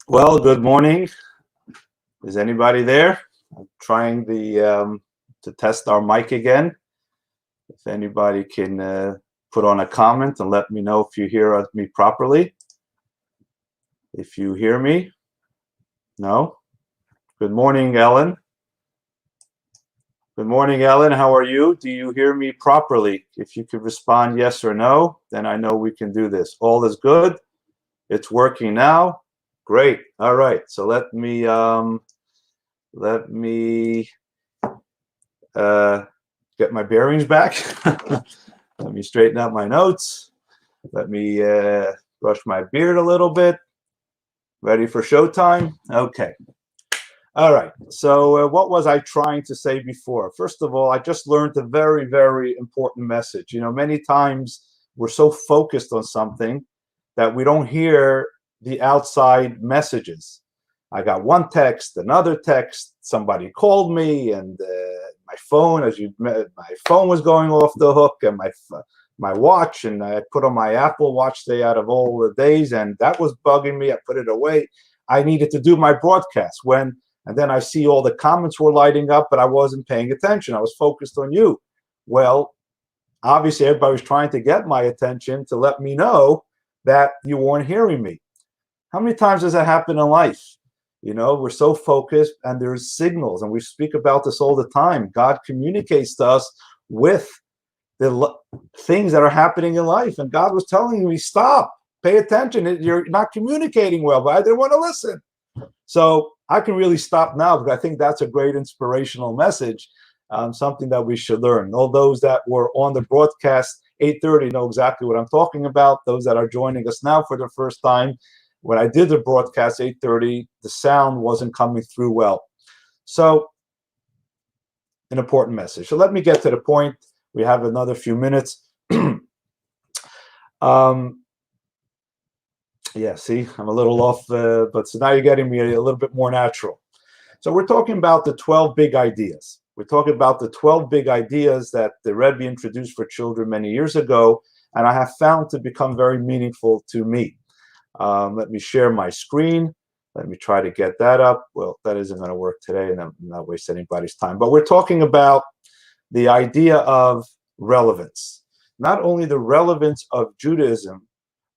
Well, good morning. Is anybody there? I'm trying to test our mic again. If anybody can put on a comment and let me know if you hear me properly. If you hear me, no. Good morning, Ellen. Good morning, Ellen. How are you? Do you hear me properly? If you could respond yes or no, then I know we can do this. All is good. It's working now. Great. All right. So let me get my bearings back. Let me straighten out my notes. Let me brush my beard a little bit. Ready for showtime? Okay. All right. So what was I trying to say before? First of all, I just learned a very, very important message. Many times we're so focused on something that we don't hear the outside messages. I got one text, another text, somebody called me, and my phone, my phone was going off the hook, and my watch, and I put on my Apple Watch day out of all the days, and that was bugging me. I put it away. I needed to do my broadcast and then I see all the comments were lighting up, but I wasn't paying attention. I was focused on you. Well, obviously, everybody was trying to get my attention to let me know that you weren't hearing me. How many times does that happen in life? We're so focused, and there's signals, and we speak about this all the time. God communicates to us with the things that are happening in life, and God was telling me, stop, pay attention. You're not communicating well, but I didn't want to listen. So I can really stop now because I think that's a great inspirational message, something that we should learn. All those that were on the broadcast 8:30 know exactly what I'm talking about. Those that are joining us now for the first time, when I did the broadcast 8:30, the sound wasn't coming through well. So an important message. So let me get to the point. We have another few minutes. Yeah, see, I'm a little off, but so now you're getting me a little bit more natural. So we're talking about the 12 big ideas. We're talking about the 12 big ideas that the Rebbe introduced for children many years ago, and I have found to become very meaningful to me. Let me share my screen. Let me try to get that up. Well, that isn't going to work today, and I'm not waste anybody's time. But we're talking about the idea of relevance. Not only the relevance of Judaism,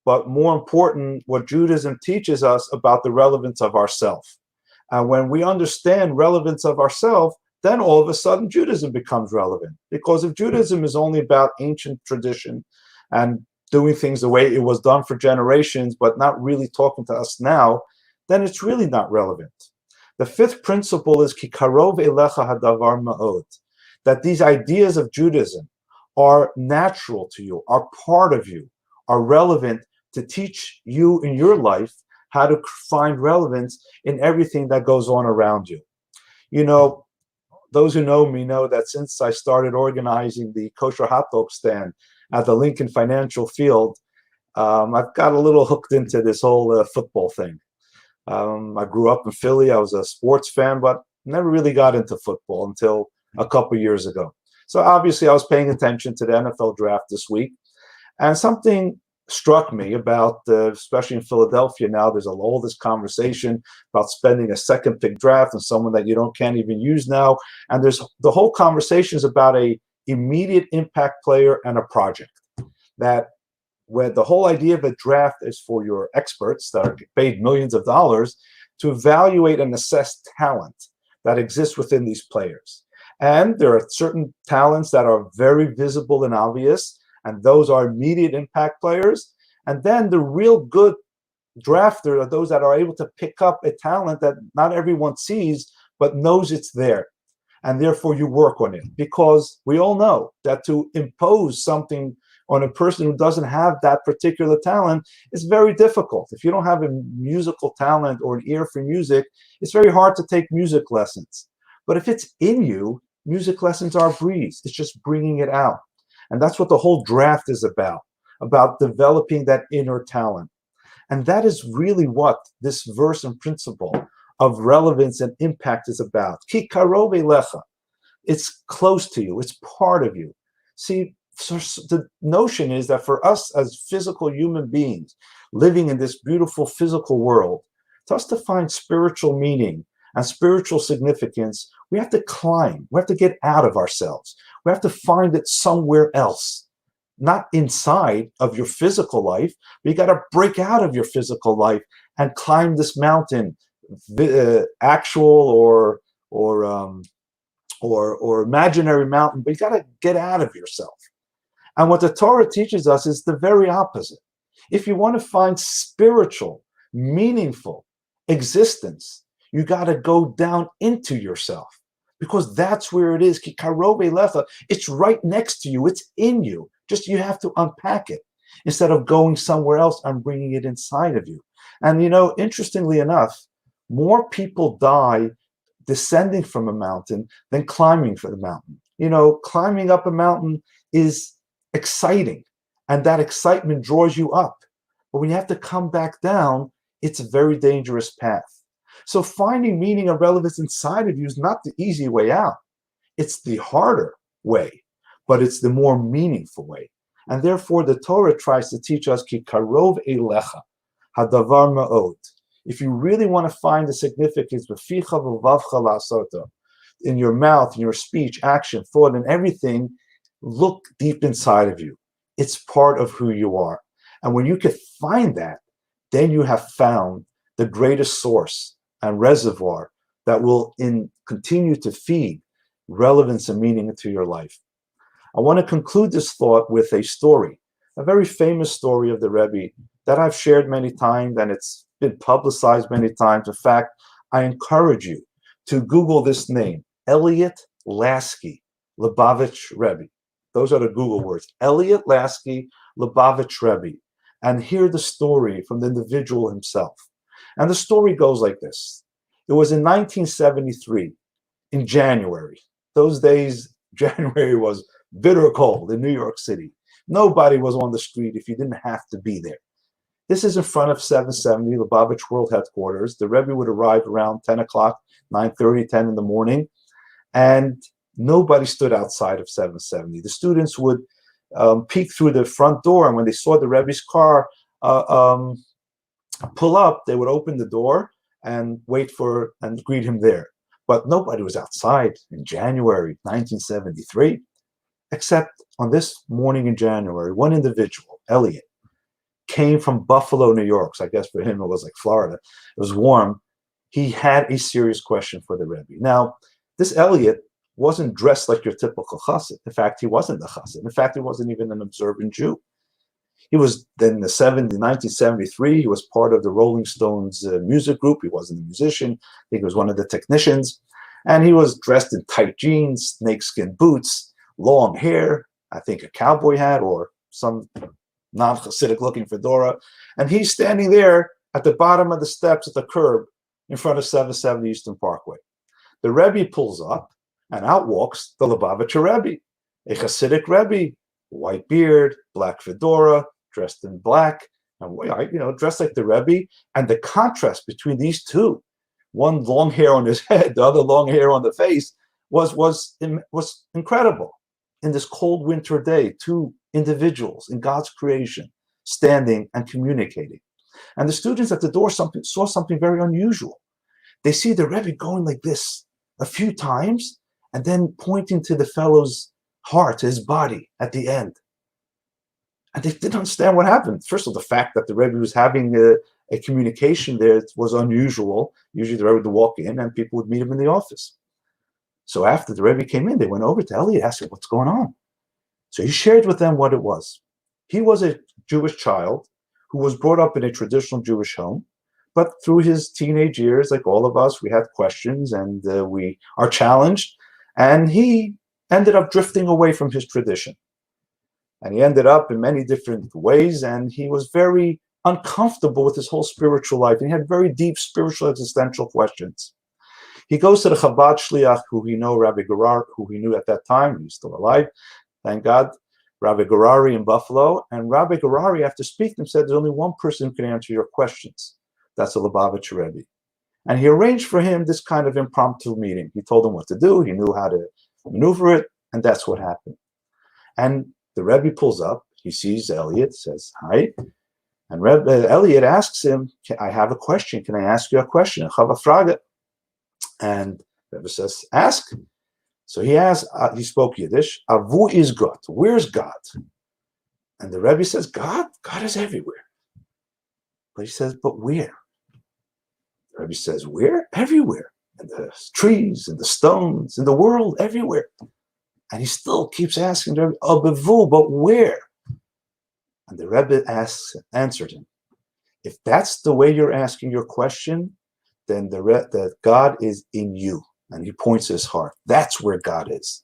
but more important, what Judaism teaches us about the relevance of ourself. And when we understand relevance of ourself, then all of a sudden Judaism becomes relevant. Because if Judaism is only about ancient tradition and doing things the way it was done for generations, but not really talking to us now, then it's really not relevant. The fifth principle is ki karov elecha hadavar ma'od, that these ideas of Judaism are natural to you, are part of you, are relevant to teach you in your life how to find relevance in everything that goes on around you. Those who know me know that since I started organizing the kosher hot dog stand at the Lincoln Financial Field, I've got a little hooked into this whole football thing. I grew up in Philly. I was a sports fan, but never really got into football until a couple years ago. So obviously I was paying attention to the NFL draft this week, and something struck me about, especially in Philadelphia now, there's all this conversation about spending a second pick draft and someone that you can't even use now. And there's the whole conversation is about a immediate impact player and a project. That where the whole idea of a draft is for your experts that are paid millions of dollars to evaluate and assess talent that exists within these players. And there are certain talents that are very visible and obvious, and those are immediate impact players. And then the real good drafter are those that are able to pick up a talent that not everyone sees, but knows it's there. And therefore you work on it, because we all know that to impose something on a person who doesn't have that particular talent is very difficult. If you don't have a musical talent or an ear for music, it's very hard to take music lessons. But if it's in you, music lessons are a breeze. It's just bringing it out. And that's what the whole draft is about developing that inner talent. And that is really what this verse and principle of relevance and impact is about. Ki karov elecha. It's close to you. It's part of you. See, so the notion is that for us as physical human beings living in this beautiful physical world, For us to find spiritual meaning and spiritual significance, we have to climb. We have to get out of ourselves. We have to find it somewhere else, not inside of your physical life. But you got to break out of your physical life and climb this mountain, actual or imaginary mountain. But you got to get out of yourself. And what the Torah teaches us is the very opposite. If you want to find spiritual, meaningful existence, you got to go down into yourself, because that's where it is. Ki karov elecha. It's right next to you. It's in you. Just you have to unpack it instead of going somewhere else and bringing it inside of you. And interestingly enough, more people die descending from a mountain than climbing for the mountain. Climbing up a mountain is exciting, and that excitement draws you up. But when you have to come back down, it's a very dangerous path. So finding meaning and relevance inside of you is not the easy way out. It's the harder way, but it's the more meaningful way. And therefore, the Torah tries to teach us, Ki karov elecha, hadavar ma'od. If you really want to find the significance, b'ficha v'vavcha la'asota, in your mouth, in your speech, action, thought, and everything, look deep inside of you. It's part of who you are. And when you can find that, then you have found the greatest source and reservoir that will continue to feed relevance and meaning into your life. I want to conclude this thought with a story, a very famous story of the Rebbe that I've shared many times, and it's been publicized many times. In fact, I encourage you to Google this name, Elliot Lasky, Lubavitch Rebbe. Those are the Google words, Elliot Lasky, Lubavitch Rebbe, and hear the story from the individual himself. And the story goes like this. It was in 1973, in January. Those days, January was bitter cold in New York City. Nobody was on the street if you didn't have to be there. This is in front of 770, Lubavitch World Headquarters. The Rebbe would arrive around 10 o'clock, 9:30, 10 in the morning, and nobody stood outside of 770. The students would peek through the front door, and when they saw the Rebbe's car pull up, they would open the door and wait for and greet him there. But nobody was outside in January 1973, except on this morning in January, one individual, Elliot, came from Buffalo, New York. So I guess for him it was like Florida. It was warm. He had a serious question for the Rebbe. Now, this Elliot wasn't dressed like your typical chassid. In fact, he wasn't a chassid. In fact, he wasn't even an observant Jew. He was then in 1973, he was part of the Rolling Stones music group. He wasn't a musician. I think he was one of the technicians. And he was dressed in tight jeans, snakeskin boots, long hair, I think a cowboy hat or some non-Hasidic looking fedora. And he's standing there at the bottom of the steps at the curb in front of 770 Eastern Parkway. The Rebbe pulls up, and out walks the Lubavitcher Rebbe, a Hasidic Rebbe, white beard, black fedora, dressed in black, and dressed like the Rebbe. And the contrast between these two, one long hair on his head, the other long hair on the face, was incredible. In this cold winter day, two individuals in God's creation standing and communicating. And the students at the door saw something very unusual. They see the Rebbe going like this a few times, and then pointing to the fellow's heart, his body at the end. And they didn't understand what happened. First of all, the fact that the Rebbe was having a communication there was unusual. Usually the Rebbe would walk in and people would meet him in the office. So after the Rebbe came in, they went over to Elliot, asked him, what's going on? So he shared with them what it was. He was a Jewish child who was brought up in a traditional Jewish home. But through his teenage years, like all of us, we had questions and we are challenged. And he ended up drifting away from his tradition. And he ended up in many different ways, and he was very uncomfortable with his whole spiritual life. And he had very deep spiritual existential questions. He goes to the Chabad Shliach, who he knew, Rabbi Gerar, who he knew at that time. He's still alive, thank God. Rabbi Gerari in Buffalo. And Rabbi Gerari, after speaking to him, said, there's only one person who can answer your questions. That's the Lubavitcher Rebbe. And he arranged for him this kind of impromptu meeting. He told him what to do. He knew how to maneuver it. And that's what happened. And the Rebbe pulls up. He sees Elliot, says, hi. And Rebbe Elliot asks him, I have a question. Can I ask you a question? And Rebbe says, ask. So he asked, he spoke Yiddish, Avu is God. Where's God? And the Rebbe says, God is everywhere. But he says, but where? The Rebbe says, where? Everywhere. In the trees, in the stones, in the world, everywhere. And he still keeps asking the Rebbe, Avu, but where? And the Rebbe answered him, if that's the way you're asking your question, then that God is in you. And he points to his heart. That's where God is.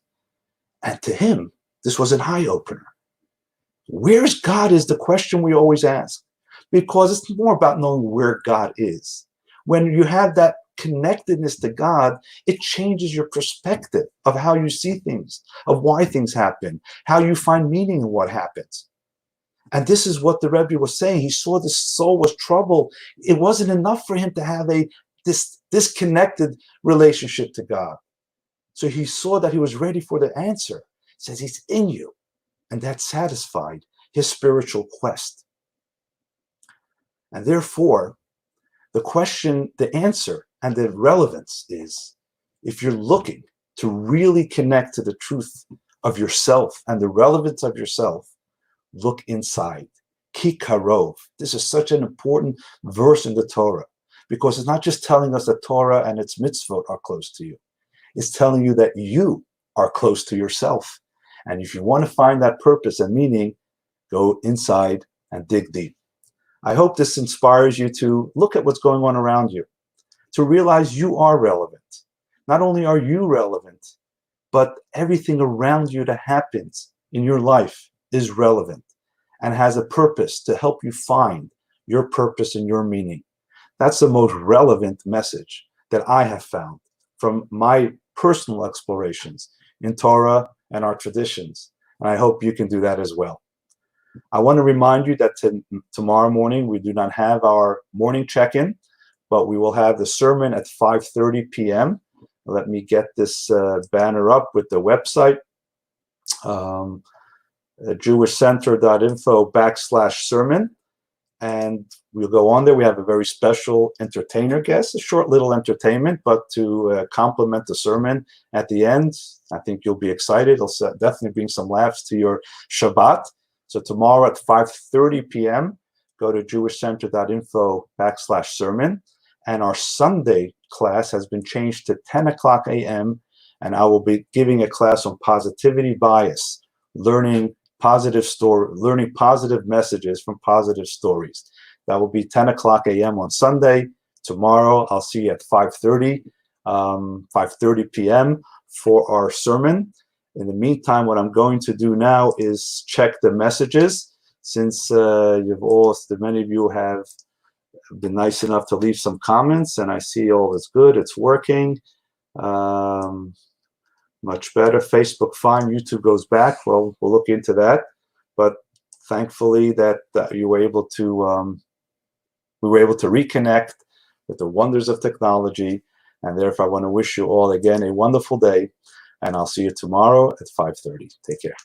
And to him, this was an eye-opener. Where's God is the question we always ask. Because it's more about knowing where God is. When you have that connectedness to God, it changes your perspective of how you see things, of why things happen, how you find meaning in what happens. And this is what the Rebbe was saying. He saw the soul was troubled. It wasn't enough for him to have this disconnected relationship to God. So he saw that he was ready for the answer. He says he's in you. And that satisfied his spiritual quest. And therefore, the question, the answer, and the relevance is, if you're looking to really connect to the truth of yourself and the relevance of yourself, look inside. Ki karov. This is such an important verse in the Torah, because it's not just telling us that Torah and its mitzvot are close to you. It's telling you that you are close to yourself. And if you want to find that purpose and meaning, go inside and dig deep. I hope this inspires you to look at what's going on around you, to realize you are relevant. Not only are you relevant, but everything around you that happens in your life is relevant and has a purpose to help you find your purpose and your meaning. That's the most relevant message that I have found from my personal explorations in Torah and our traditions. And I hope you can do that as well. I want to remind you that tomorrow morning we do not have our morning check-in, but we will have the sermon at 5:30 p.m. Let me get this banner up with the website. jewishcenter.info/sermon, and we'll go on there. We have a very special entertainer guest, a short little entertainment, but to complement the sermon at the end. I think you'll be excited. It'll definitely bring some laughs to your Shabbat. So tomorrow at 5:30 p.m., go to jewishcenter.info/sermon, and our Sunday class has been changed to 10 o'clock a.m., and I will be giving a class on positivity bias, learning positive messages from positive stories. That will be 10 o'clock a.m. on Sunday. Tomorrow, I'll see you at 5:30 p.m. for our sermon. In the meantime, what I'm going to do now is check the messages, since many of you have been nice enough to leave some comments, and I see all is good. It's working. Much better. Facebook fine. YouTube goes back. Well, we'll look into that. But thankfully that we were able to reconnect with the wonders of technology. And therefore, I want to wish you all again a wonderful day. And I'll see you tomorrow at 5:30. Take care.